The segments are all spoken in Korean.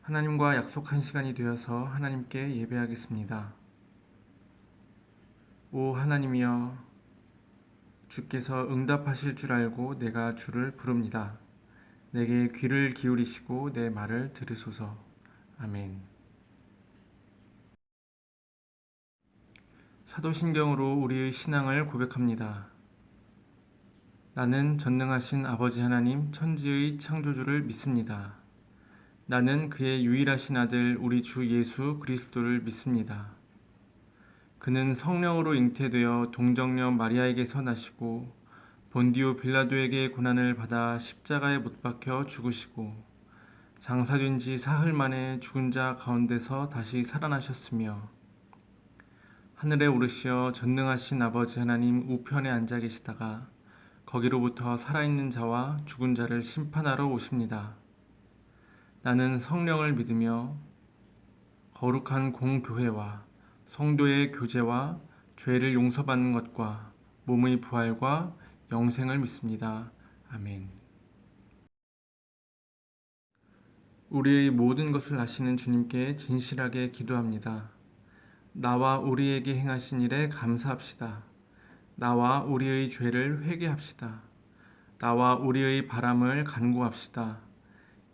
하나님과 약속한 시간이 되어서 하나님께 예배하겠습니다. 오 하나님이여, 주께서 응답하실 줄 알고 내가 주를 부릅니다. 내게 귀를 기울이시고 내 말을 들으소서. 아멘. 사도신경으로 우리의 신앙을 고백합니다. 나는 전능하신 아버지 하나님 천지의 창조주를 믿습니다. 나는 그의 유일하신 아들 우리 주 예수 그리스도를 믿습니다. 그는 성령으로 잉태되어 동정녀 마리아에게서 나시고 본디오 빌라도에게 고난을 받아 십자가에 못 박혀 죽으시고 장사된 지 사흘 만에 죽은 자 가운데서 다시 살아나셨으며 하늘에 오르시어 전능하신 아버지 하나님 우편에 앉아 계시다가 거기로부터 살아있는 자와 죽은 자를 심판하러 오십니다. 나는 성령을 믿으며 거룩한 공교회와 성도의 교제와 죄를 용서받는 것과 몸의 부활과 영생을 믿습니다. 아멘. 우리의 모든 것을 아시는 주님께 진실하게 기도합니다. 나와 우리에게 행하신 일에 감사합시다. 나와 우리의 죄를 회개합시다. 나와 우리의 바람을 간구합시다.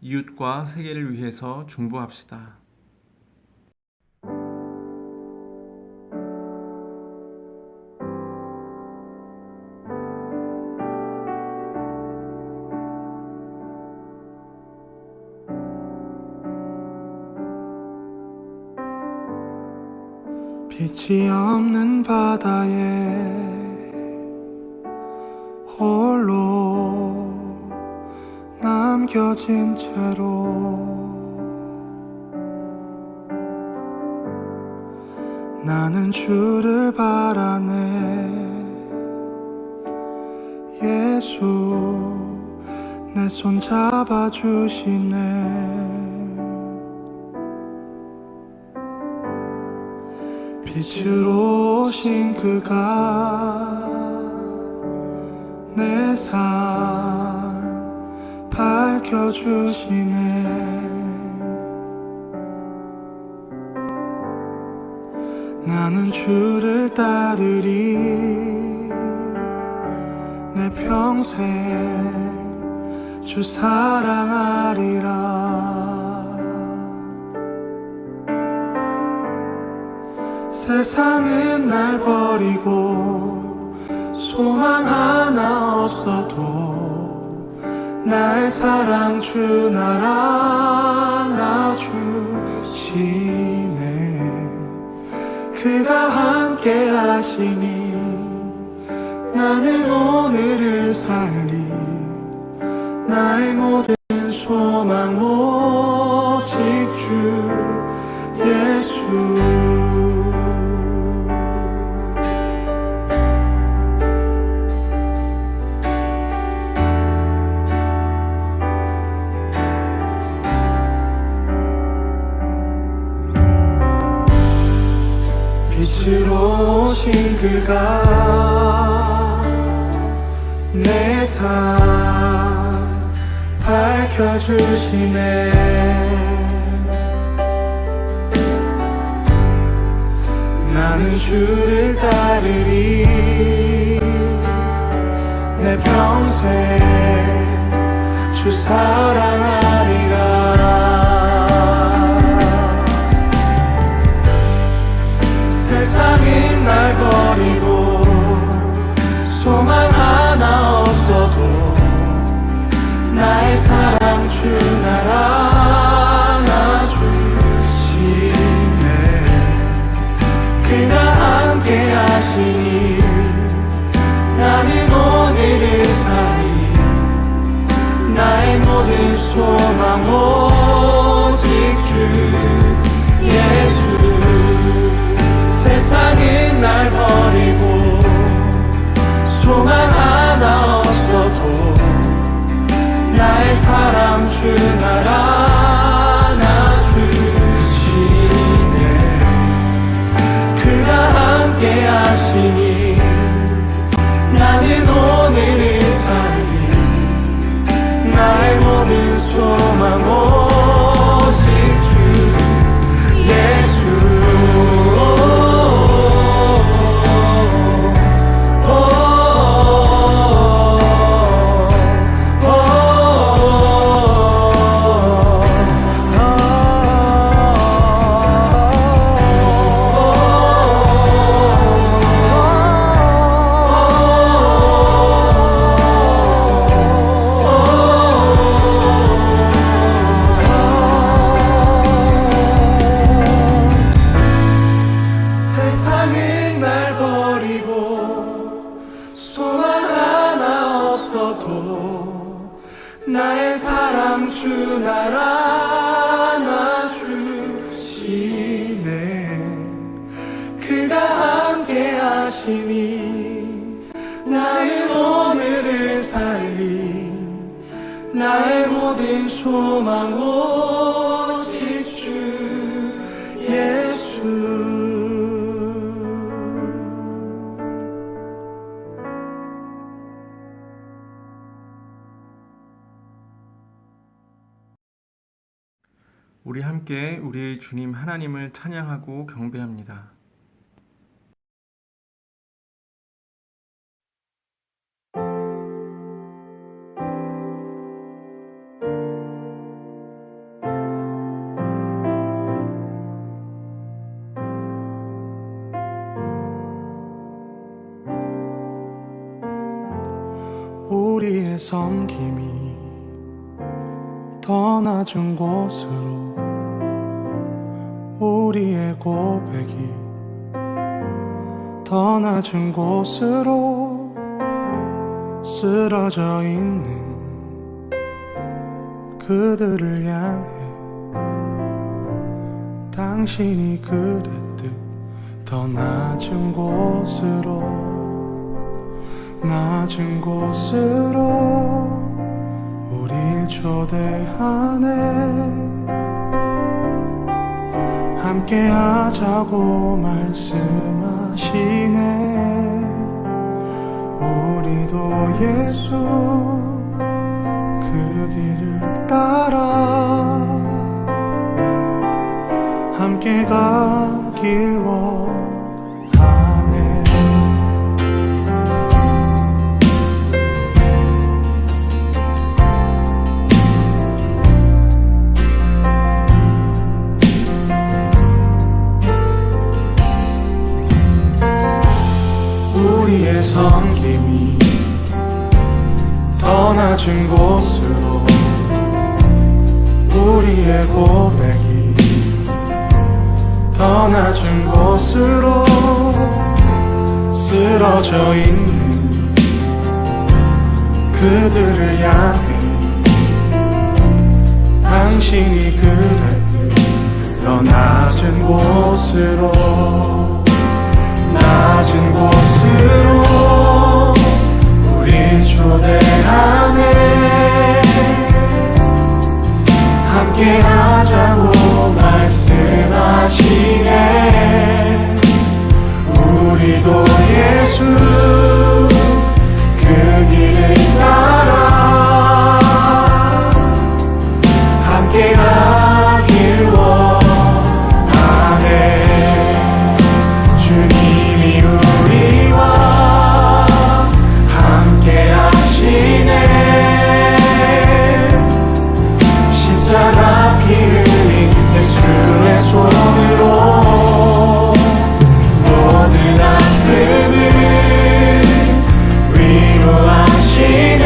이웃과 세계를 위해서 중보합시다. 빛이 없는 바다에 홀로 남겨진 채로 나는 주를 바라네. 예수 내 손 잡아주시네. 빛으로 오신 그가 내 삶 밝혀주시네. 나는 주를 따르리. 내 평생 주 사랑하리라. 세상은 날 버리고 소망 하나 없어도 나의 사랑 주 나라 주시네. 그가 함께 하시니 나는 오늘을 살리. 나의 모든 소망 오직 주 예수. 빛으로 오신 그가 내 삶 밝혀주시네. 나는 주를 따르리. 내 평생 주 사랑하리라. 세상은 날 버리고 소망 하나 없어도 나의 사랑 주 나라 주시네. 그가 함께 하시니 나는 오늘을 살리. 나의 모든 소망 오직 주 예수. 세상은 날 버리고 소망 하나 없어도 나의 사랑 주 나라 주시네. 그가 함께 하시니 나는 오늘을 살리. 나의 모든 소망 오직 주 힘들어도 나의 사랑 주 날 안아주시네. 그가 함께 하시니 나는 오늘을 살리. 나의 모든 소망 오직 주 예수. 우리 함께 우리의 주님 하나님을 찬양하고 경배합니다. 우리의 섬김이 더 낮은 곳으로, 우리의 고백이 더 낮은 곳으로 쓰러져 있는 그들을 향해 당신이 그랬듯 더 낮은 곳으로, 낮은 곳으로 우릴 초대하네. 함께 하자고 말씀하시네. 우리도 예수 그 길을 따라 함께 가길 원하네. 우리의 섬김이 더 낮은 곳으로, 우리의 고백이 더 낮은 곳으로 쓰러져 있는 그들을 향해 당신이 그랬듯 더 낮은 곳으로, 낮은 곳으로 우릴 초대하네. 함께 하자고 말씀하시네. 우리도 예수 그 길을 따라 함께 가길 원하네. 주님이 우리와 함께 하시네. 십자가 피 흘린 예수의 손으로 모든 아픔을 위로하시네.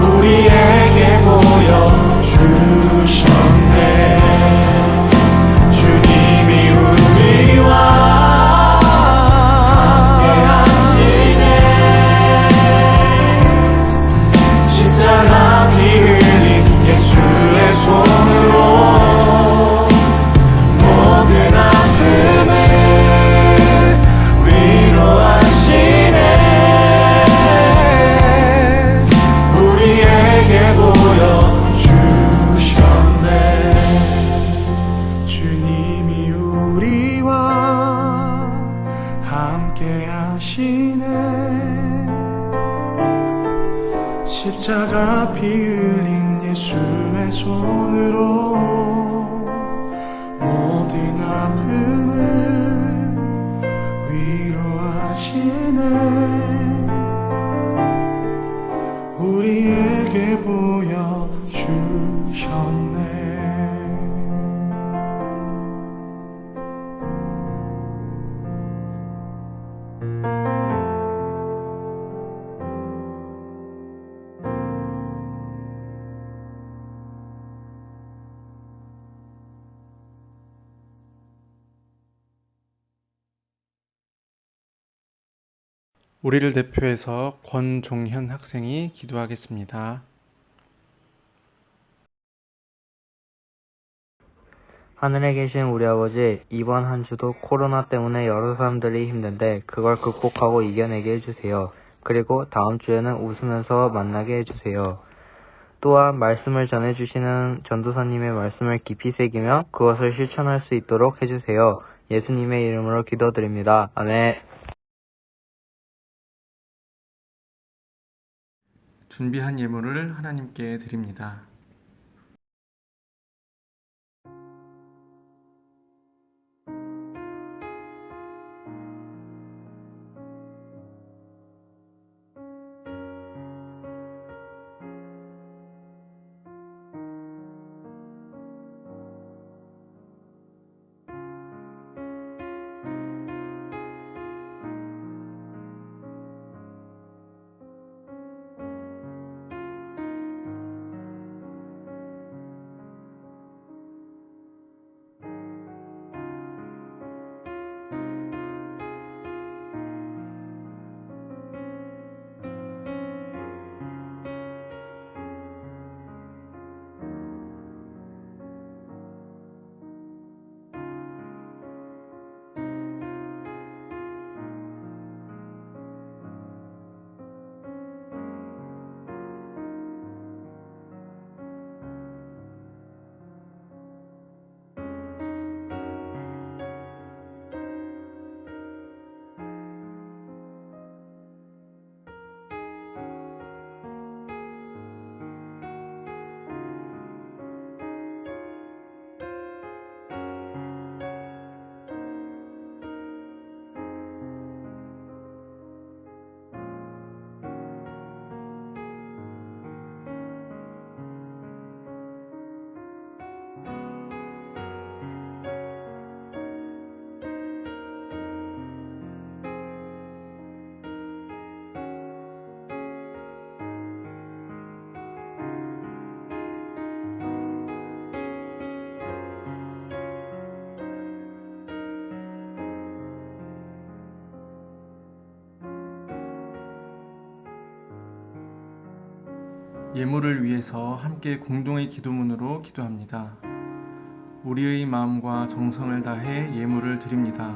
우리에게 보여주셨네. 주님이 우리와 함께 하시네. 십자가 피 흘린 예수의 손으로 모든 아픔을 위로하시네. 우리에게 보여주셨네. 주님이 우리와 함께 하시네. 십자가 피 흘린 예수의 손으로 모든 아픔을 위로하시네. 우리에게 보여주셨네. 우리를 대표해서 권종현 학생이 기도하겠습니다. 하늘에 계신 우리 아버지, 이번 한 주도 코로나 때문에 여러 사람들이 힘든데 그걸 극복하고 이겨내게 해주세요. 그리고 다음 주에는 웃으면서 만나게 해주세요. 또한 말씀을 전해주시는 전도사님의 말씀을 깊이 새기며 그것을 실천할 수 있도록 해주세요. 예수님의 이름으로 기도드립니다. 아멘. 준비한 예물을 하나님께 드립니다. 예물을 위해서 함께 공동의 기도문으로 기도합니다. 우리의 마음과 정성을 다해 예물을 드립니다.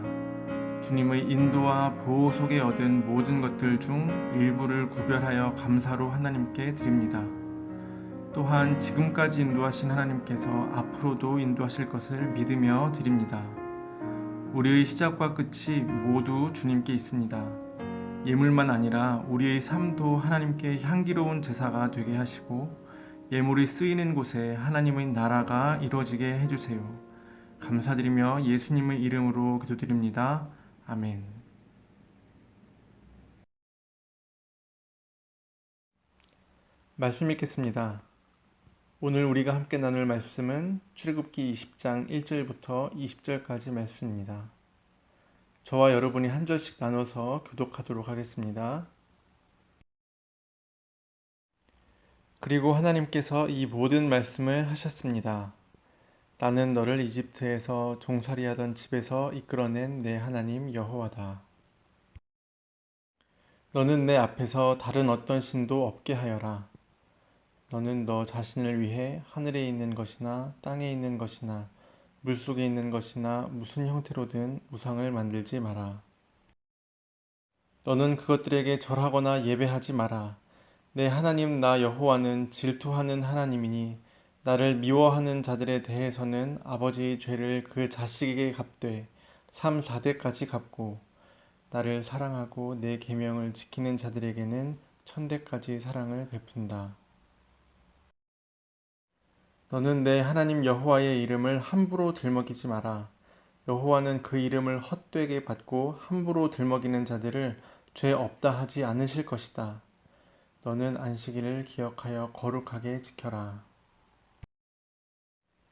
주님의 인도와 보호 속에 얻은 모든 것들 중 일부를 구별하여 감사로 하나님께 드립니다. 또한 지금까지 인도하신 하나님께서 앞으로도 인도하실 것을 믿으며 드립니다. 우리의 시작과 끝이 모두 주님께 있습니다. 예물만 아니라 우리의 삶도 하나님께 향기로운 제사가 되게 하시고 예물이 쓰이는 곳에 하나님의 나라가 이루어지게 해주세요. 감사드리며 예수님의 이름으로 기도드립니다. 아멘. 말씀 읽겠습니다. 오늘 우리가 함께 나눌 말씀은 출애굽기 20장 1절부터 20절까지 말씀입니다. 저와 여러분이 한 절씩 나눠서 교독하도록 하겠습니다. 그리고 하나님께서 이 모든 말씀을 하셨습니다. 나는 너를 이집트에서 종살이하던 집에서 이끌어낸 내 하나님 여호와다. 너는 내 앞에서 다른 어떤 신도 없게 하여라. 너는 너 자신을 위해 하늘에 있는 것이나 땅에 있는 것이나 물속에 있는 것이나 무슨 형태로든 우상을 만들지 마라. 너는 그것들에게 절하거나 예배하지 마라. 내 하나님 나 여호와는 질투하는 하나님이니 나를 미워하는 자들에 대해서는 아버지의 죄를 그 자식에게 갚되 3, 4대까지 갚고 나를 사랑하고 내 계명을 지키는 자들에게는 1000대까지 사랑을 베푼다. 너는 내 하나님 여호와의 이름을 함부로 들먹이지 마라. 여호와는 그 이름을 헛되게 받고 함부로 들먹이는 자들을 죄 없다 하지 않으실 것이다. 너는 안식일을 기억하여 거룩하게 지켜라.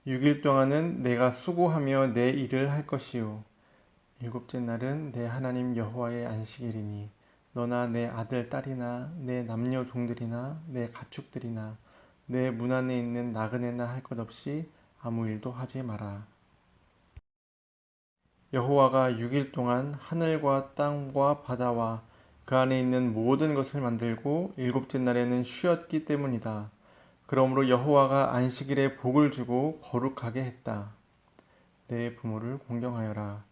6일 동안은 내가 수고하며 내 일을 할 것이요 일곱째 날은 내 하나님 여호와의 안식일이니 너나 내 아들 딸이나 내 남녀 종들이나 내 가축들이나 내 문 안에 있는 나그네나 할 것 없이 아무 일도 하지 마라. 여호와가 6일 동안 하늘과 땅과 바다와 그 안에 있는 모든 것을 만들고 일곱째 날에는 쉬었기 때문이다. 그러므로 여호와가 안식일에 복을 주고 거룩하게 했다. 내 부모를 공경하여라.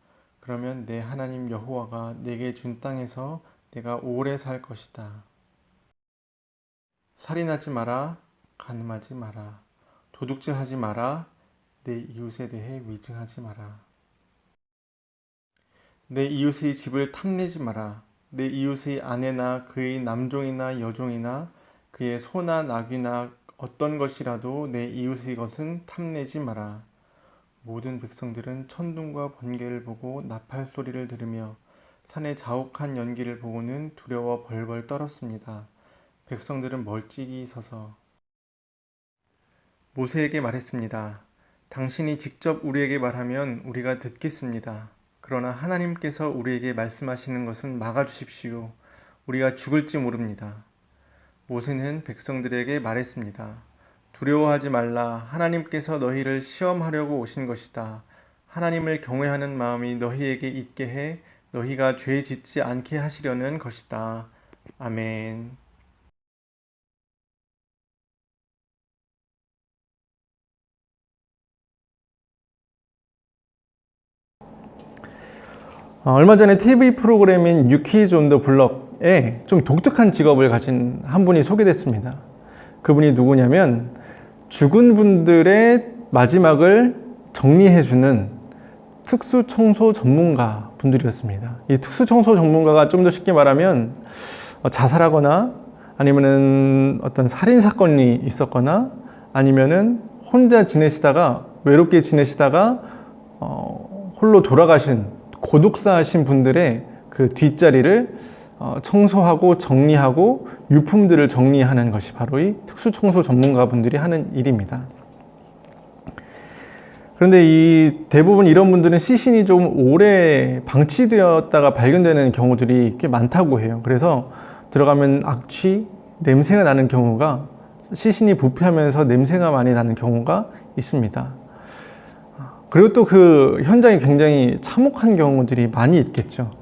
그러면 내 하나님 여호와가 내게 준 땅에서 내가 오래 살 것이다. 살인하지 마라. 간음하지 마라. 도둑질하지 마라. 내 이웃에 대해 위증하지 마라. 내 이웃의 집을 탐내지 마라. 내 이웃의 아내나 그의 남종이나 여종이나 그의 소나 나귀나 어떤 것이라도 내 이웃의 것은 탐내지 마라. 모든 백성들은 천둥과 번개를 보고 나팔 소리를 들으며 산의 자욱한 연기를 보고는 두려워 벌벌 떨었습니다. 백성들은 멀찍이 서서 모세에게 말했습니다. 당신이 직접 우리에게 말하면 우리가 듣겠습니다. 그러나 하나님께서 우리에게 말씀하시는 것은 막아주십시오. 우리가 죽을지 모릅니다. 모세는 백성들에게 말했습니다. 두려워하지 말라. 하나님께서 너희를 시험하려고 오신 것이다. 하나님을 경외하는 마음이 너희에게 있게 해 너희가 죄 짓지 않게 하시려는 것이다. 아멘. 얼마 전에 TV 프로그램인 뉴키즈 온 더 블럭에 좀 독특한 직업을 가진 한 분이 소개됐습니다. 그분이 누구냐면 죽은 분들의 마지막을 정리해주는 특수청소 전문가 분들이었습니다. 이 특수청소 전문가가 좀 더 쉽게 말하면 자살하거나 아니면은 어떤 살인사건이 있었거나 아니면은 혼자 지내시다가 외롭게 지내시다가 홀로 돌아가신 고독사하신 분들의 그 뒷자리를 청소하고 정리하고 유품들을 정리하는 것이 바로 이 특수청소 전문가분들이 하는 일입니다. 그런데 이 대부분 이런 분들은 시신이 좀 오래 방치되었다가 발견되는 경우들이 꽤 많다고 해요. 그래서 들어가면 악취, 냄새가 나는 경우가 시신이 부패하면서 냄새가 많이 나는 경우가 있습니다. 그리고 또 그 현장이 굉장히 참혹한 경우들이 많이 있겠죠.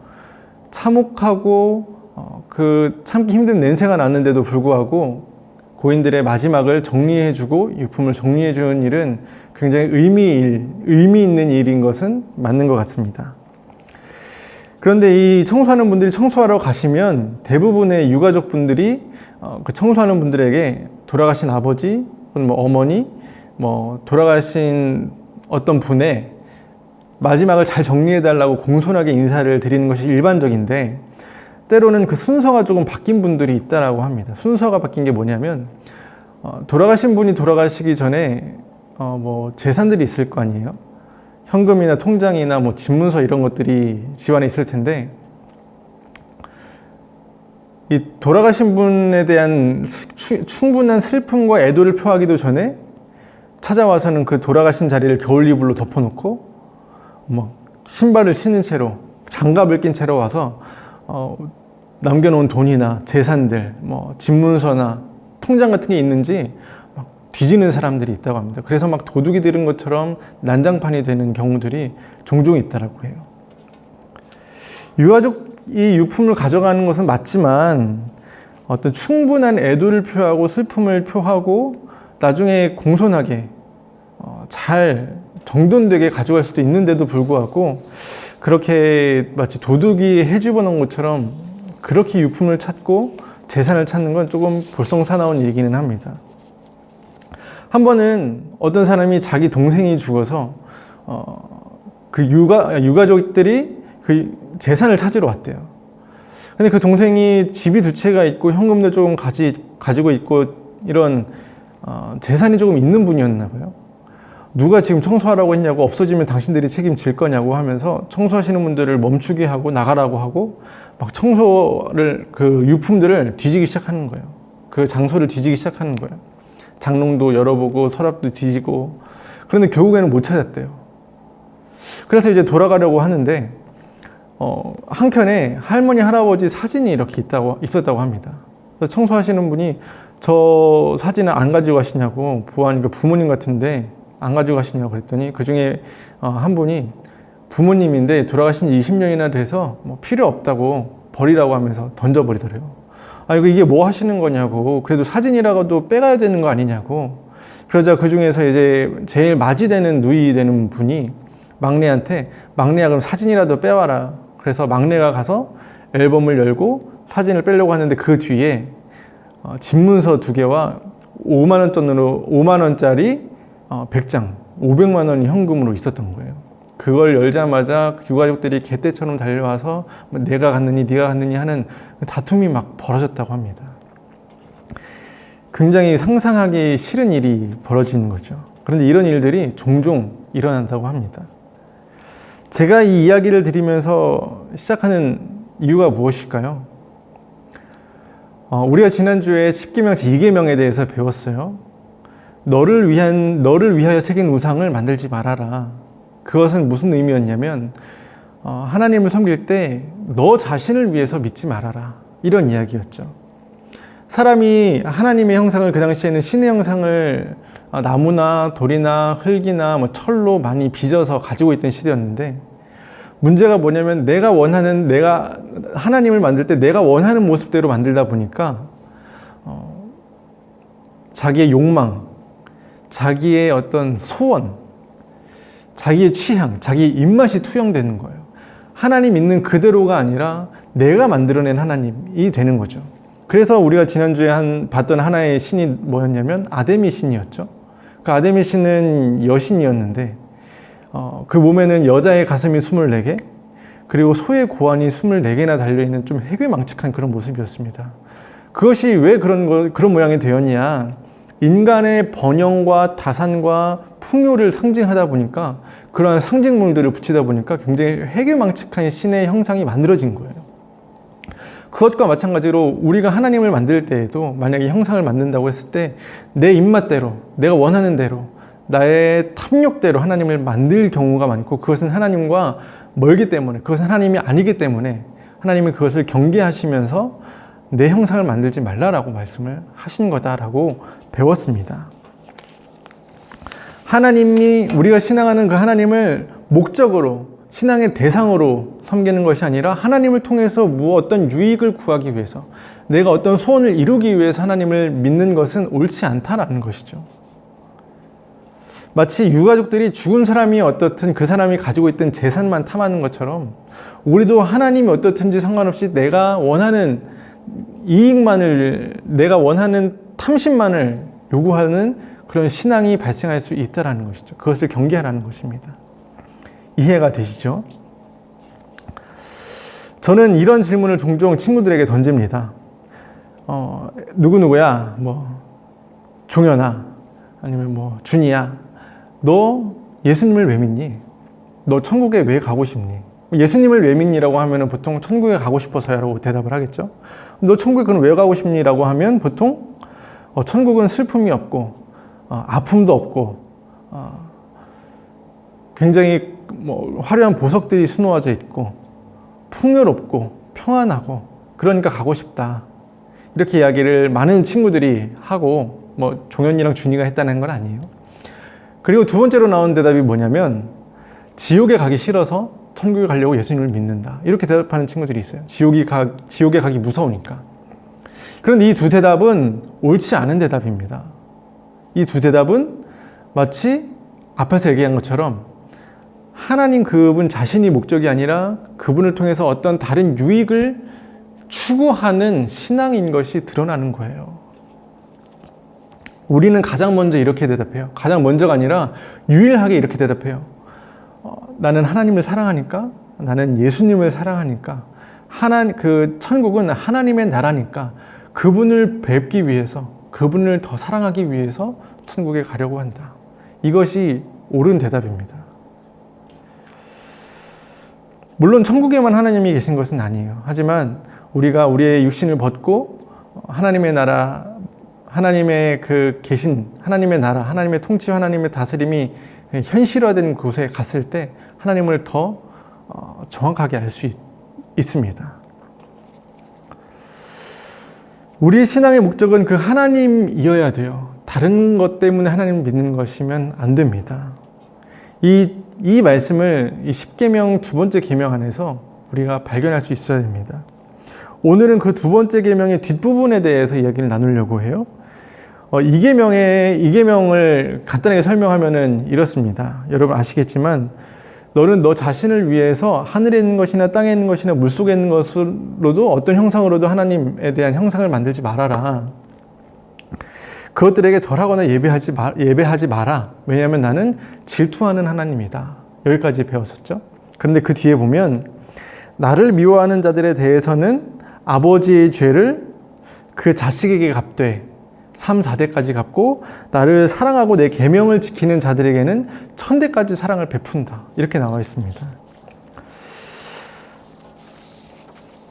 참혹하고 그 참기 힘든 냄새가 나는데도 불구하고 고인들의 마지막을 정리해주고 유품을 정리해주는 일은 굉장히 의미 있는 일인 것은 맞는 것 같습니다. 그런데 이 청소하는 분들이 청소하러 가시면 대부분의 유가족분들이 그 청소하는 분들에게 돌아가신 아버지, 뭐 어머니, 뭐 돌아가신 어떤 분의 마지막을 잘 정리해달라고 공손하게 인사를 드리는 것이 일반적인데 때로는 그 순서가 조금 바뀐 분들이 있다라고 합니다. 순서가 바뀐 게 뭐냐면 돌아가신 분이 돌아가시기 전에 뭐 재산들이 있을 거 아니에요. 현금이나 통장이나 뭐 집문서 이런 것들이 집안에 있을 텐데 이 돌아가신 분에 대한 충분한 슬픔과 애도를 표하기도 전에 찾아와서는 그 돌아가신 자리를 겨울이불로 덮어놓고 뭐 신발을 신은 채로 장갑을 낀 채로 와서 남겨놓은 돈이나 재산들, 뭐 집문서나 통장 같은 게 있는지 막 뒤지는 사람들이 있다고 합니다. 그래서 막 도둑이 들은 것처럼 난장판이 되는 경우들이 종종 있다고 해요. 유가족이 유품을 가져가는 것은 맞지만 어떤 충분한 애도를 표하고 슬픔을 표하고 나중에 공손하게 잘 정돈되게 가져갈 수도 있는데도 불구하고 그렇게 마치 도둑이 해집어 놓은 것처럼 그렇게 유품을 찾고 재산을 찾는 건 조금 볼썽사나운 얘기는 합니다. 한 번은 어떤 사람이 자기 동생이 죽어서 그 유가족들이 그 재산을 찾으러 왔대요. 근데 그 동생이 집이 두 채가 있고 현금도 조금 가지고 있고 이런 재산이 조금 있는 분이었나 봐요. 누가 지금 청소하라고 했냐고, 없어지면 당신들이 책임질 거냐고 하면서 청소하시는 분들을 멈추게 하고 나가라고 하고 막 청소를 그 유품들을 뒤지기 시작하는 거예요. 그 장소를 뒤지기 시작하는 거예요. 장롱도 열어보고 서랍도 뒤지고. 그런데 결국에는 못 찾았대요. 그래서 이제 돌아가려고 하는데 한켠에 할머니 할아버지 사진이 이렇게 있었다고 합니다. 그래서 청소하시는 분이 저 사진을 안 가지고 가시냐고, 보아하니까 부모님 같은데 안 가지고 가시냐고 그랬더니 그 중에 한 분이 부모님인데 돌아가신 지 20년이나 돼서 뭐 필요 없다고 버리라고 하면서 던져버리더래요. 아, 이게 뭐 하시는 거냐고. 그래도 사진이라도 빼가야 되는 거 아니냐고. 그러자 그 중에서 이제 제일 맞이되는 누이 되는 분이 막내한테, 막내야 그럼 사진이라도 빼와라. 그래서 막내가 가서 앨범을 열고 사진을 빼려고 하는데 그 뒤에 집문서 2개와 5만 원짜리 100장, 500만 원이 현금으로 있었던 거예요. 그걸 열자마자 유가족들이 개떼처럼 달려와서 내가 갔느니 네가 갔느니 하는 다툼이 막 벌어졌다고 합니다. 굉장히 상상하기 싫은 일이 벌어지는 거죠. 그런데 이런 일들이 종종 일어난다고 합니다. 제가 이 이야기를 드리면서 시작하는 이유가 무엇일까요? 우리가 지난주에 10계명 제2계명에 대해서 배웠어요. 너를 위하여 새긴 우상을 만들지 말아라. 그것은 무슨 의미였냐면 하나님을 섬길 때 너 자신을 위해서 믿지 말아라. 이런 이야기였죠. 사람이 하나님의 형상을, 그 당시에는 신의 형상을 나무나 돌이나 흙이나 철로 많이 빚어서 가지고 있던 시대였는데, 문제가 뭐냐면 내가 하나님을 만들 때 내가 원하는 모습대로 만들다 보니까 자기의 욕망, 자기의 어떤 소원, 자기의 취향, 자기의 입맛이 투영되는 거예요. 하나님 있는 그대로가 아니라 내가 만들어낸 하나님이 되는 거죠. 그래서 우리가 지난주에 봤던 하나의 신이 뭐였냐면 아데미 신이었죠. 그 아데미 신은 여신이었는데 그 몸에는 여자의 가슴이 24개, 그리고 소의 고환이 24개나 달려있는 좀 해괴망측한 그런 모습이었습니다. 그것이 왜 그런 모양이 되었냐, 인간의 번영과 다산과 풍요를 상징하다 보니까, 그러한 상징물들을 붙이다 보니까 굉장히 해괴망측한 신의 형상이 만들어진 거예요. 그것과 마찬가지로 우리가 하나님을 만들 때에도 만약에 형상을 만든다고 했을 때 내 입맛대로, 내가 원하는 대로, 나의 탐욕대로 하나님을 만들 경우가 많고, 그것은 하나님과 멀기 때문에, 그것은 하나님이 아니기 때문에 하나님이 그것을 경계하시면서 내 형상을 만들지 말라라고 말씀을 하신 거다라고 배웠습니다. 하나님이, 우리가 신앙하는 그 하나님을 목적으로, 신앙의 대상으로 섬기는 것이 아니라 하나님을 통해서 어떤 유익을 구하기 위해서, 내가 어떤 소원을 이루기 위해서 하나님을 믿는 것은 옳지 않다라는 것이죠. 마치 유가족들이 죽은 사람이 어떻든 그 사람이 가지고 있던 재산만 탐하는 것처럼, 우리도 하나님이 어떻든지 상관없이 내가 원하는 이익만을, 내가 원하는 탐심만을 요구하는 그런 신앙이 발생할 수 있다는 것이죠. 그것을 경계하라는 것입니다. 이해가 되시죠? 저는 이런 질문을 종종 친구들에게 던집니다. 누구누구야, 종현아, 아니면 준이야, 너 예수님을 왜 믿니? 너 천국에 왜 가고 싶니? 예수님을 왜 믿니라고 하면 보통 천국에 가고 싶어서야 라고 대답을 하겠죠. 너 천국에 그럼 왜 가고 싶니라고 하면 보통 천국은 슬픔이 없고 아픔도 없고 굉장히 화려한 보석들이 수놓아져 있고 풍요롭고 평안하고, 그러니까 가고 싶다, 이렇게 이야기를 많은 친구들이 하고, 종현이랑 준이가 했다는 건 아니에요. 그리고 두 번째로 나온 대답이 뭐냐면, 지옥에 가기 싫어서 천국에 가려고 예수님을 믿는다, 이렇게 대답하는 친구들이 있어요. 지옥에 가기 무서우니까. 그런데 이 두 대답은 옳지 않은 대답입니다. 이 두 대답은 마치 앞에서 얘기한 것처럼 하나님 그분 자신이 목적이 아니라 그분을 통해서 어떤 다른 유익을 추구하는 신앙인 것이 드러나는 거예요. 우리는 가장 먼저 이렇게 대답해요. 가장 먼저가 아니라 유일하게 이렇게 대답해요. 나는 하나님을 사랑하니까, 나는 예수님을 사랑하니까, 그 천국은 하나님의 나라니까 그분을 뵙기 위해서, 그분을 더 사랑하기 위해서 천국에 가려고 한다. 이것이 옳은 대답입니다. 물론 천국에만 하나님이 계신 것은 아니에요. 하지만 우리가 우리의 육신을 벗고 하나님의 나라, 하나님의 계신 하나님의 나라, 하나님의 통치, 하나님의 다스림이 현실화된 곳에 갔을 때 하나님을 더 정확하게 알 수 있습니다. 우리의 신앙의 목적은 그 하나님이어야 돼요. 다른 것 때문에 하나님을 믿는 것이면 안 됩니다. 이 말씀을 이 10계명 두 번째 계명 안에서 우리가 발견할 수 있어야 됩니다. 오늘은 그 두 번째 계명의 뒷부분에 대해서 이야기를 나누려고 해요. 이 계명을 간단하게 설명하면은 이렇습니다. 여러분 아시겠지만 너는 너 자신을 위해서 하늘에 있는 것이나 땅에 있는 것이나 물속에 있는 것으로도 어떤 형상으로도 하나님에 대한 형상을 만들지 말아라. 그것들에게 절하거나 예배하지 마라. 왜냐하면 나는 질투하는 하나님이다. 여기까지 배웠었죠. 그런데 그 뒤에 보면 나를 미워하는 자들에 대해서는 아버지의 죄를 그 자식에게 갚되 3, 4대까지 갚고 나를 사랑하고 내 계명을 지키는 자들에게는 1000대까지 사랑을 베푼다. 이렇게 나와 있습니다.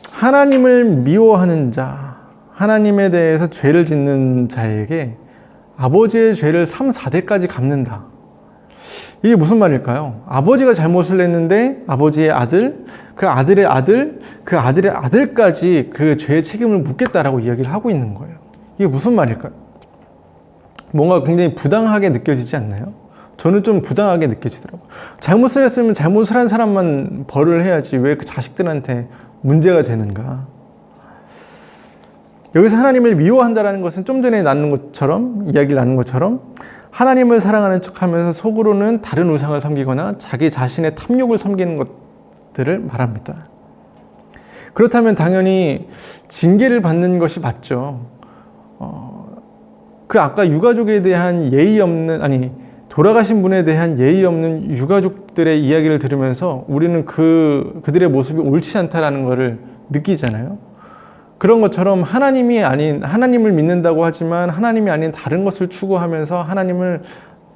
하나님을 미워하는 자, 하나님에 대해서 죄를 짓는 자에게 아버지의 죄를 3, 4대까지 갚는다. 이게 무슨 말일까요? 아버지가 잘못을 했는데 아버지의 아들, 그 아들의 아들, 그 아들의 아들까지 그 죄의 책임을 묻겠다라고 이야기를 하고 있는 거예요. 이게 무슨 말일까요? 뭔가 굉장히 부당하게 느껴지지 않나요? 저는 좀 부당하게 느껴지더라고요. 잘못을 했으면 잘못을 한 사람만 벌을 해야지 왜 그 자식들한테 문제가 되는가? 여기서 하나님을 미워한다는 것은 좀 전에 이야기를 나눈 것처럼 하나님을 사랑하는 척하면서 속으로는 다른 우상을 섬기거나 자기 자신의 탐욕을 섬기는 것들을 말합니다. 그렇다면 당연히 징계를 받는 것이 맞죠. 그 아까 유가족에 대한 돌아가신 분에 대한 예의 없는 유가족들의 이야기를 들으면서 우리는 그들의 모습이 옳지 않다라는 것을 느끼잖아요. 그런 것처럼 하나님을 믿는다고 하지만 하나님이 아닌 다른 것을 추구하면서 하나님을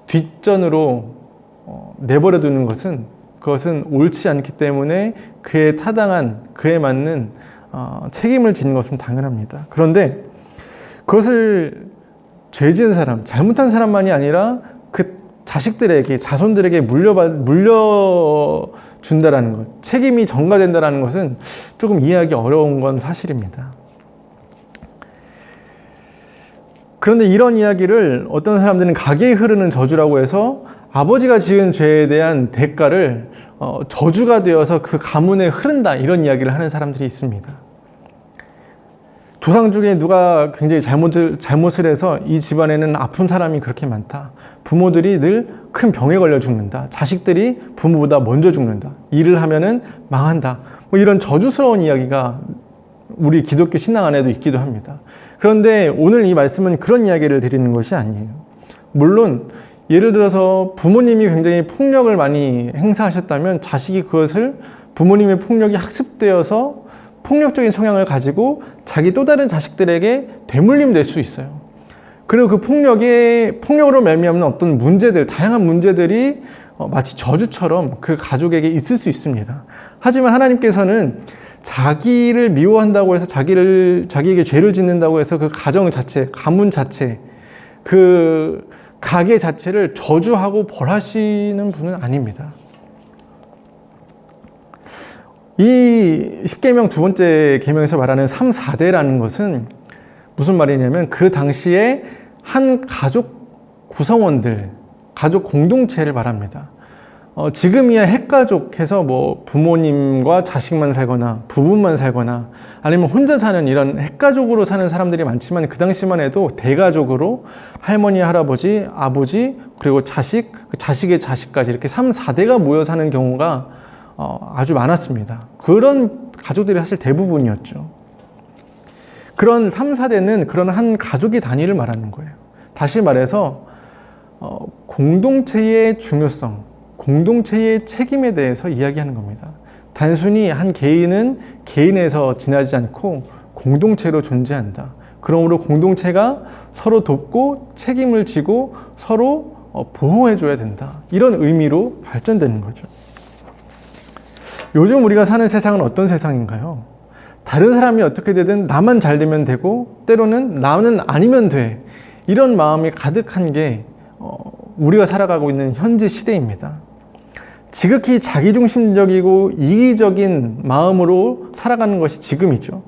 뒷전으로 내버려 두는 그것은 옳지 않기 때문에 그에 타당한, 그에 맞는 책임을 지는 것은 당연합니다. 그런데 그것을 죄지은 사람, 잘못한 사람만이 아니라 그 자식들에게, 자손들에게 물려준다라는 것, 책임이 전가된다라는 것은 조금 이해하기 어려운 건 사실입니다. 그런데 이런 이야기를 어떤 사람들은 가게에 흐르는 저주라고 해서 아버지가 지은 죄에 대한 대가를 저주가 되어서 그 가문에 흐른다, 이런 이야기를 하는 사람들이 있습니다. 조상 중에 누가 굉장히 잘못을 해서 이 집안에는 아픈 사람이 그렇게 많다. 부모들이 늘 큰 병에 걸려 죽는다. 자식들이 부모보다 먼저 죽는다. 일을 하면은 망한다. 이런 저주스러운 이야기가 우리 기독교 신앙 안에도 있기도 합니다. 그런데 오늘 이 말씀은 그런 이야기를 드리는 것이 아니에요. 물론 예를 들어서 부모님이 굉장히 폭력을 많이 행사하셨다면 자식이 그것을 부모님의 폭력이 학습되어서 폭력적인 성향을 가지고 자기 또 다른 자식들에게 되물림 될 수 있어요. 그리고 그 폭력으로 말미암는 어떤 문제들, 다양한 문제들이 마치 저주처럼 그 가족에게 있을 수 있습니다. 하지만 하나님께서는 자기를 미워한다고 해서 자기에게 죄를 짓는다고 해서 그 가정 자체, 가문 자체, 그 가게 자체를 저주하고 벌하시는 분은 아닙니다. 이 10계명 두 번째 계명에서 말하는 3, 4대라는 것은 무슨 말이냐면 그 당시에 한 가족 구성원들, 가족 공동체를 말합니다. 지금이야 핵가족 해서 부모님과 자식만 살거나 부부만 살거나 아니면 혼자 사는 이런 핵가족으로 사는 사람들이 많지만 그 당시만 해도 대가족으로 할머니, 할아버지, 아버지, 그리고 자식, 자식의 자식까지 이렇게 3, 4대가 모여 사는 경우가 아주 많았습니다. 그런 가족들이 사실 대부분이었죠. 그런 3, 4대는 그런 한 가족의 단위를 말하는 거예요. 다시 말해서 공동체의 중요성, 공동체의 책임에 대해서 이야기하는 겁니다. 단순히 한 개인은 개인에서 지나지 않고 공동체로 존재한다. 그러므로 공동체가 서로 돕고 책임을 지고 서로 보호해줘야 된다. 이런 의미로 발전되는 거죠. 요즘 우리가 사는 세상은 어떤 세상인가요? 다른 사람이 어떻게 되든 나만 잘 되면 되고 때로는 나는 아니면 돼. 이런 마음이 가득한 게 우리가 살아가고 있는 현재 시대입니다. 지극히 자기중심적이고 이기적인 마음으로 살아가는 것이 지금이죠.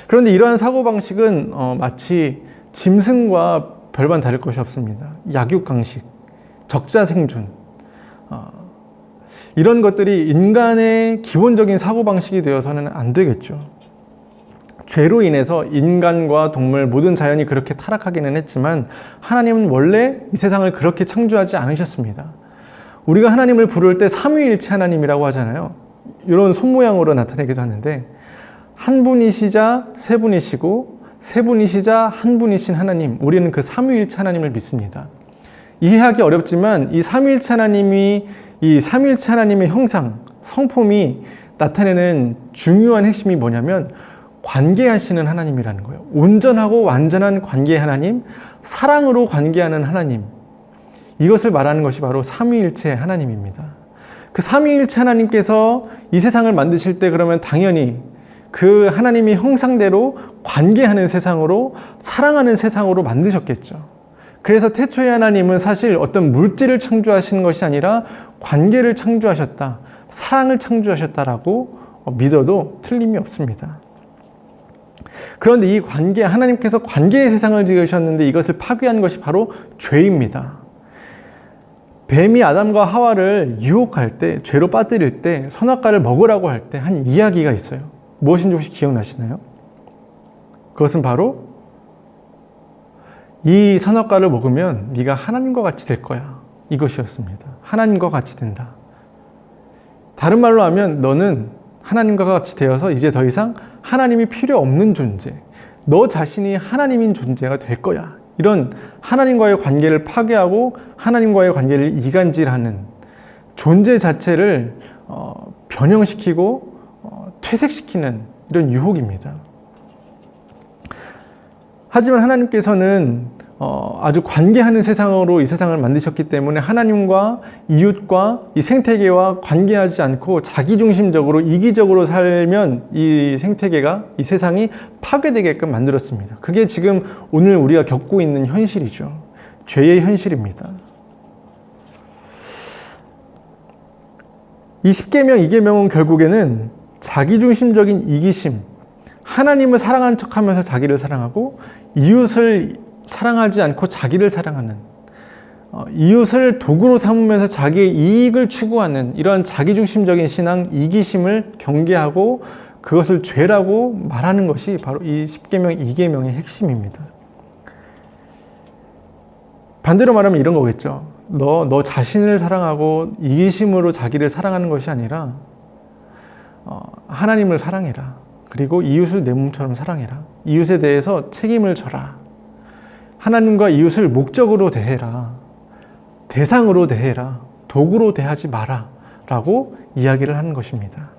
그런데 이러한 사고방식은 마치 짐승과 별반 다를 것이 없습니다. 약육강식, 적자생존, 이런 것들이 인간의 기본적인 사고방식이 되어서는 안 되겠죠. 죄로 인해서 인간과 동물 모든 자연이 그렇게 타락하기는 했지만 하나님은 원래 이 세상을 그렇게 창조하지 않으셨습니다. 우리가 하나님을 부를 때 삼위일체 하나님이라고 하잖아요. 이런 손모양으로 나타내기도 하는데 한 분이시자 세 분이시고 세 분이시자 한 분이신 하나님, 우리는 그 삼위일체 하나님을 믿습니다. 이해하기 어렵지만 이 삼위일체 하나님의 형상, 성품이 나타내는 중요한 핵심이 뭐냐면 관계하시는 하나님이라는 거예요. 온전하고 완전한 관계 하나님, 사랑으로 관계하는 하나님, 이것을 말하는 것이 바로 삼위일체 하나님입니다. 그 삼위일체 하나님께서 이 세상을 만드실 때 그러면 당연히 그 하나님의 형상대로 관계하는 세상으로, 사랑하는 세상으로 만드셨겠죠. 그래서 태초에 하나님은 사실 어떤 물질을 창조하시는 것이 아니라 관계를 창조하셨다, 사랑을 창조하셨다라고 믿어도 틀림이 없습니다. 그런데 이 관계, 하나님께서 관계의 세상을 지으셨는데 이것을 파괴한 것이 바로 죄입니다. 뱀이 아담과 하와를 유혹할 때, 죄로 빠뜨릴 때, 선악과를 먹으라고 할 때 한 이야기가 있어요. 무엇인지 혹시 기억나시나요? 그것은 바로 이 선악과를 먹으면 네가 하나님과 같이 될 거야, 이것이었습니다. 하나님과 같이 된다. 다른 말로 하면 너는 하나님과 같이 되어서 이제 더 이상 하나님이 필요 없는 존재, 너 자신이 하나님인 존재가 될 거야. 이런 하나님과의 관계를 파괴하고 하나님과의 관계를 이간질하는 존재 자체를 변형시키고 퇴색시키는 이런 유혹입니다. 하지만 하나님께서는 아주 관계하는 세상으로 이 세상을 만드셨기 때문에 하나님과 이웃과 이 생태계와 관계하지 않고 자기중심적으로 이기적으로 살면 이 생태계가, 이 세상이 파괴되게끔 만들었습니다. 그게 지금 오늘 우리가 겪고 있는 현실이죠. 죄의 현실입니다. 이 10계명, 2계명은 결국에는 자기중심적인 이기심, 하나님을 사랑한 척하면서 자기를 사랑하고 이웃을 사랑하지 않고 자기를 사랑하는, 이웃을 도구로 삼으면서 자기의 이익을 추구하는 이런 자기중심적인 신앙, 이기심을 경계하고 그것을 죄라고 말하는 것이 바로 이 10계명, 2계명의 핵심입니다. 반대로 말하면 이런 거겠죠. 너 자신을 사랑하고 이기심으로 자기를 사랑하는 것이 아니라 하나님을 사랑해라. 그리고 이웃을 내 몸처럼 사랑해라. 이웃에 대해서 책임을 져라. 하나님과 이웃을 목적으로 대해라. 대상으로 대해라. 도구로 대하지 마라. 라고 이야기를 하는 것입니다.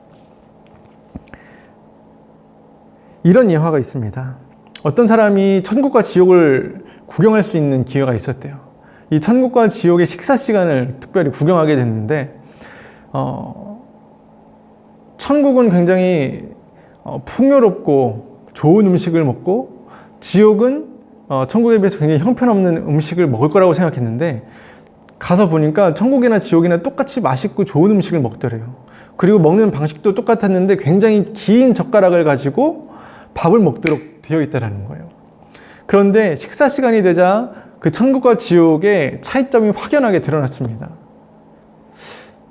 이런 예화가 있습니다. 어떤 사람이 천국과 지옥을 구경할 수 있는 기회가 있었대요. 이 천국과 지옥의 식사 시간을 특별히 구경하게 됐는데 천국은 굉장히 풍요롭고 좋은 음식을 먹고 지옥은 천국에 비해서 굉장히 형편없는 음식을 먹을 거라고 생각했는데 가서 보니까 천국이나 지옥이나 똑같이 맛있고 좋은 음식을 먹더래요. 그리고 먹는 방식도 똑같았는데 굉장히 긴 젓가락을 가지고 밥을 먹도록 되어 있다는 거예요. 그런데 식사 시간이 되자 그 천국과 지옥의 차이점이 확연하게 드러났습니다.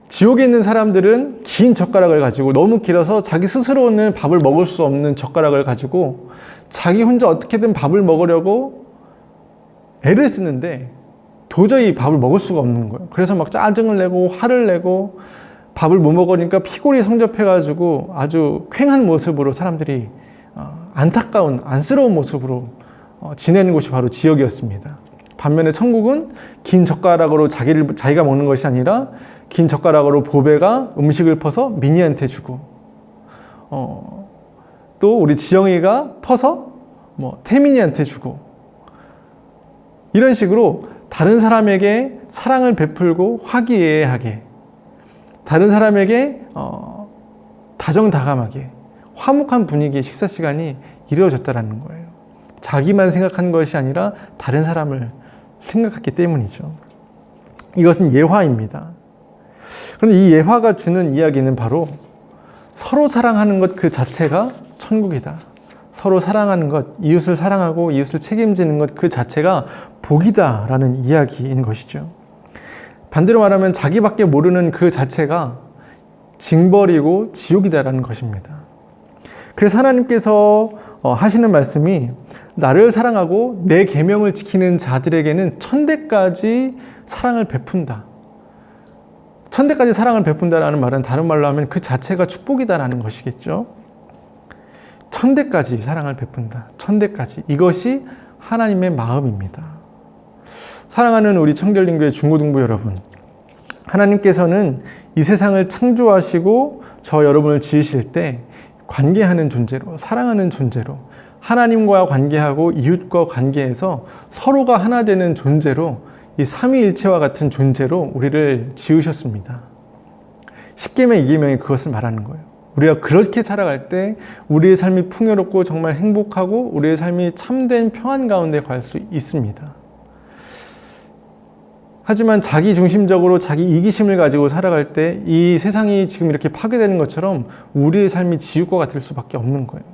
지옥에 있는 사람들은 긴 젓가락을 가지고 너무 길어서 자기 스스로는 밥을 먹을 수 없는 젓가락을 가지고 자기 혼자 어떻게든 밥을 먹으려고 애를 쓰는데 도저히 밥을 먹을 수가 없는 거예요. 그래서 막 짜증을 내고 화를 내고 밥을 못 먹으니까 피골이 성접해가지고 아주 쾌한 모습으로 사람들이 안타까운, 안쓰러운 모습으로 지내는 곳이 바로 지옥이었습니다. 반면에 천국은 긴 젓가락으로 자기가 먹는 것이 아니라 긴 젓가락으로 보배가 음식을 퍼서 미니한테 주고 또 우리 지영이가 퍼서 태민이한테 주고 이런 식으로 다른 사람에게 사랑을 베풀고 화기애애하게 다른 사람에게 다정다감하게 화목한 분위기의 식사 시간이 이루어졌다는 거예요. 자기만 생각한 것이 아니라 다른 사람을 생각했기 때문이죠. 이것은 예화입니다. 그런데 이 예화가 주는 이야기는 바로 서로 사랑하는 것 그 자체가 천국이다. 서로 사랑하는 것, 이웃을 사랑하고 이웃을 책임지는 것 그 자체가 복이다라는 이야기인 것이죠. 반대로 말하면 자기밖에 모르는 그 자체가 징벌이고 지옥이다라는 것입니다. 그래서 하나님께서 하시는 말씀이 나를 사랑하고 내 계명을 지키는 자들에게는 천대까지 사랑을 베푼다. 천대까지 사랑을 베푼다라는 말은 다른 말로 하면 그 자체가 축복이다라는 것이겠죠. 천대까지 사랑을 베푼다. 천대까지. 이것이 하나님의 마음입니다. 사랑하는 우리 청결림교회 중고등부 여러분, 하나님께서는 이 세상을 창조하시고 저 여러분을 지으실 때 관계하는 존재로, 사랑하는 존재로, 하나님과 관계하고 이웃과 관계해서 서로가 하나 되는 존재로, 이 삼위일체와 같은 존재로 우리를 지으셨습니다. 10계명, 2계명이 그것을 말하는 거예요. 우리가 그렇게 살아갈 때 우리의 삶이 풍요롭고 정말 행복하고 우리의 삶이 참된 평안 가운데 갈 수 있습니다. 하지만 자기 중심적으로 자기 이기심을 가지고 살아갈 때 이 세상이 지금 이렇게 파괴되는 것처럼 우리의 삶이 지옥과 같을 수밖에 없는 거예요.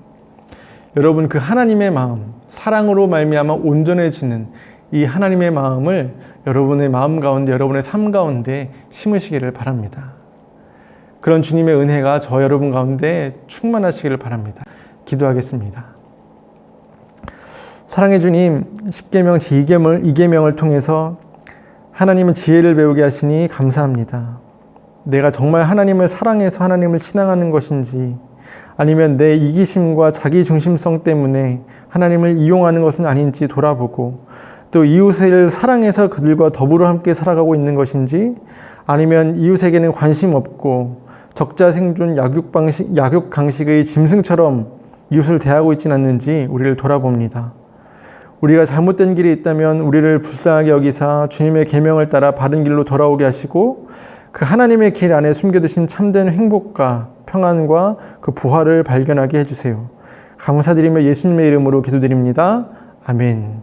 여러분, 그 하나님의 마음, 사랑으로 말미암아 온전해지는 이 하나님의 마음을 여러분의 마음 가운데, 여러분의 삶 가운데 심으시기를 바랍니다. 그런 주님의 은혜가 저 여러분 가운데 충만하시기를 바랍니다. 기도하겠습니다. 사랑의 주님, 10계명 제2계명을 통해서 하나님은 지혜를 배우게 하시니 감사합니다. 내가 정말 하나님을 사랑해서 하나님을 신앙하는 것인지, 아니면 내 이기심과 자기 중심성 때문에 하나님을 이용하는 것은 아닌지 돌아보고, 또 이웃을 사랑해서 그들과 더불어 함께 살아가고 있는 것인지, 아니면 이웃에게는 관심 없고 적자생존 약육강식의 짐승처럼 이웃을 대하고 있지는 않는지 우리를 돌아봅니다. 우리가 잘못된 길에 있다면 우리를 불쌍하게 여기사 주님의 계명을 따라 바른 길로 돌아오게 하시고, 그 하나님의 길 안에 숨겨두신 참된 행복과 평안과 그 보화를 발견하게 해주세요. 감사드리며 예수님의 이름으로 기도드립니다. 아멘.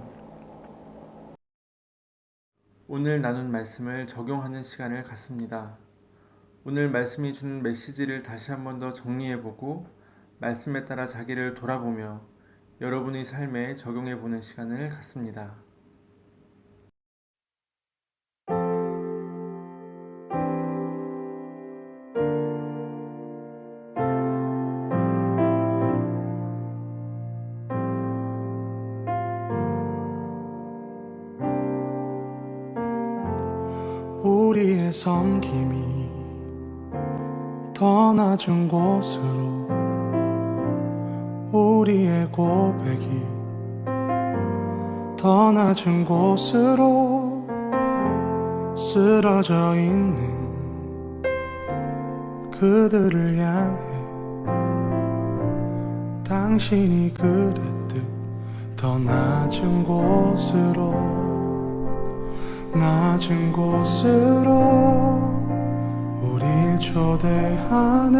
오늘 나눈 말씀을 적용하는 시간을 갖습니다. 오늘 말씀이 주는 메시지를 다시 한 번 더 정리해보고 말씀에 따라 자기를 돌아보며 여러분의 삶에 적용해보는 시간을 갖습니다. 우리의 섬김이 더 낮은 곳으로, 우리의 고백이 더 낮은 곳으로 쓰러져 있는 그들을 향해 당신이 그랬듯 더 낮은 곳으로 우릴 초대하네.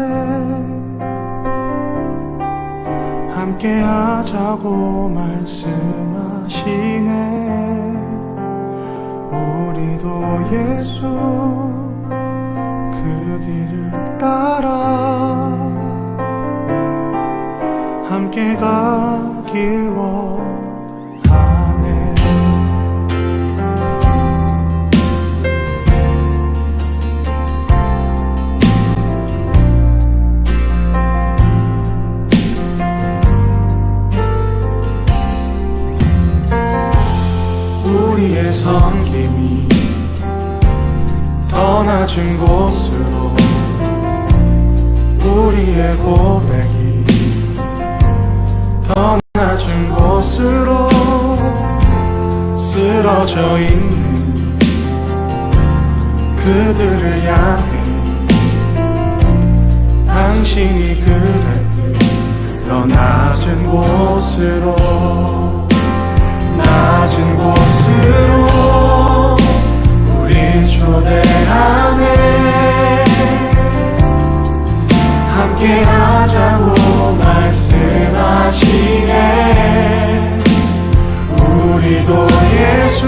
함께 하자고 말씀하시네. 우리도 예수 그 길을 따라 함께 가길 원하네. 우리의 섬김이 더 낮은 곳으로, 우리의 고백이 더 낮은 곳으로 쓰러져 있는 그들을 향해 당신이 그랬듯 더 낮은 곳으로 우리 초대하네. 함께 하자고 말씀하시네. 우리도 예수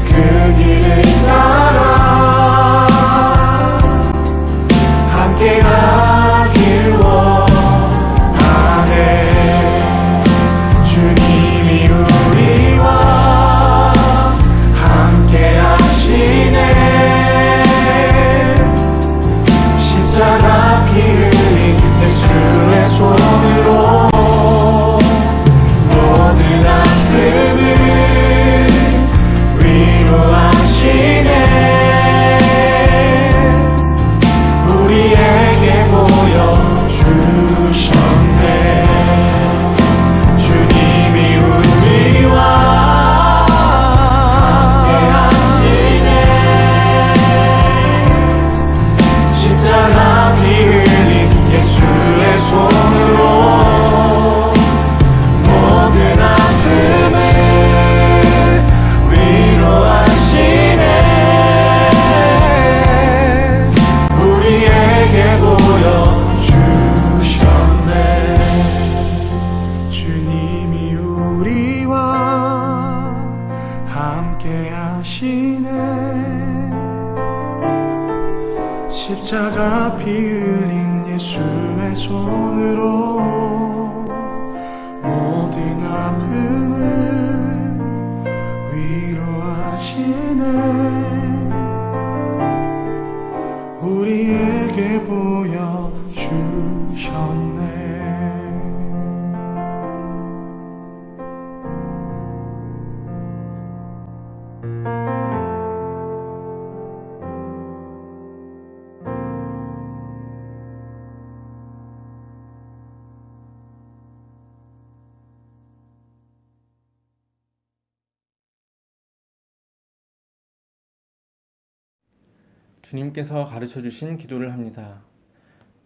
그 길을 따라 함께 가길 원하네. 주님이 우리와 함께 하시네. 십자가 피 흘린 예수의 다 피 흘린 예수의 손으로 모든 아픔을 위로하시네. 우리에게 보여주셨네. 주님께서 가르쳐 주신 기도를 합니다.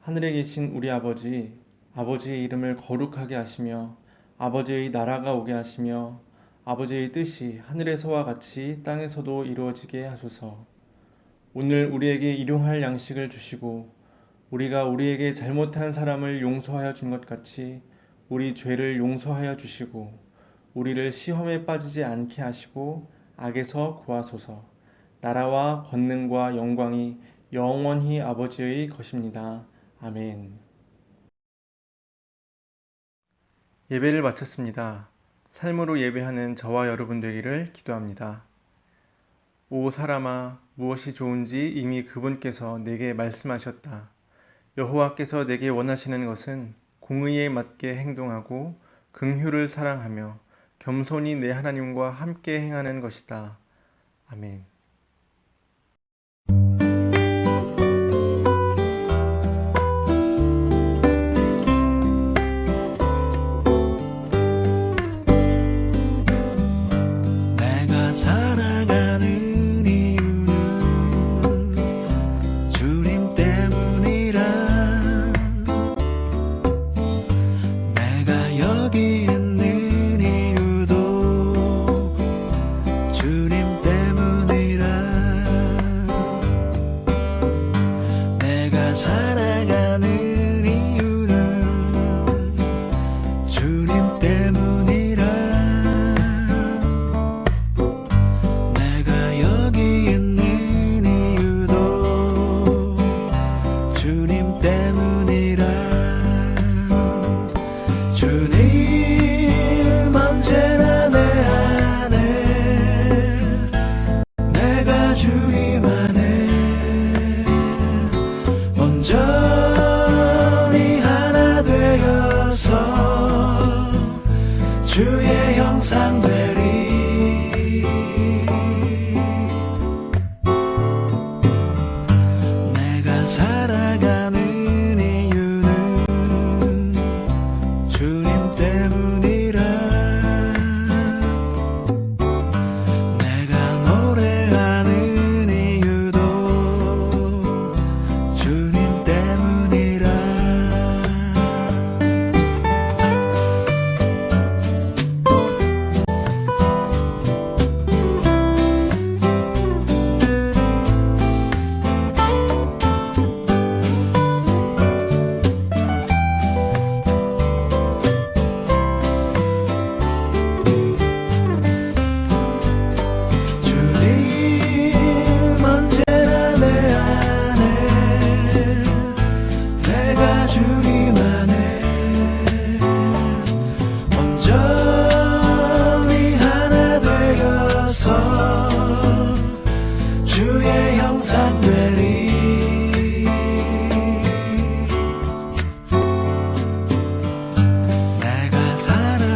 하늘에 계신 우리 아버지, 아버지의 이름을 거룩하게 하시며 아버지의 나라가 오게 하시며 아버지의 뜻이 하늘에서와 같이 땅에서도 이루어지게 하소서. 오늘 우리에게 일용할 양식을 주시고 우리가 우리에게 잘못한 사람을 용서하여 준 것 같이 우리 죄를 용서하여 주시고 우리를 시험에 빠지지 않게 하시고 악에서 구하소서. 나라와 권능과 영광이 영원히 아버지의 것입니다. 아멘. 예배를 마쳤습니다. 삶으로 예배하는 저와 여러분 되기를 기도합니다. 오 사람아, 무엇이 좋은지 이미 그분께서 내게 말씀하셨다. 여호와께서 내게 원하시는 것은 공의에 맞게 행동하고 긍휼을 사랑하며 겸손히 내 하나님과 함께 행하는 것이다. 아멘. 살아가는 이유는 주님 때문이라. 내가 여기 있는 이유도 주님 때문이라. 내가 살아가는 이유는 주님 때문이라. 여기 있는 이유도 주님 때문이라. 주님 언제나 내 안에 내가 주님 안에 온전히 하나 되어서 주의 형상 되리. 살아가는 이유는 주님 때문이라. 내가 노래하는 이유도 주님 때문이라. 주의 형상 되리. 내가 살아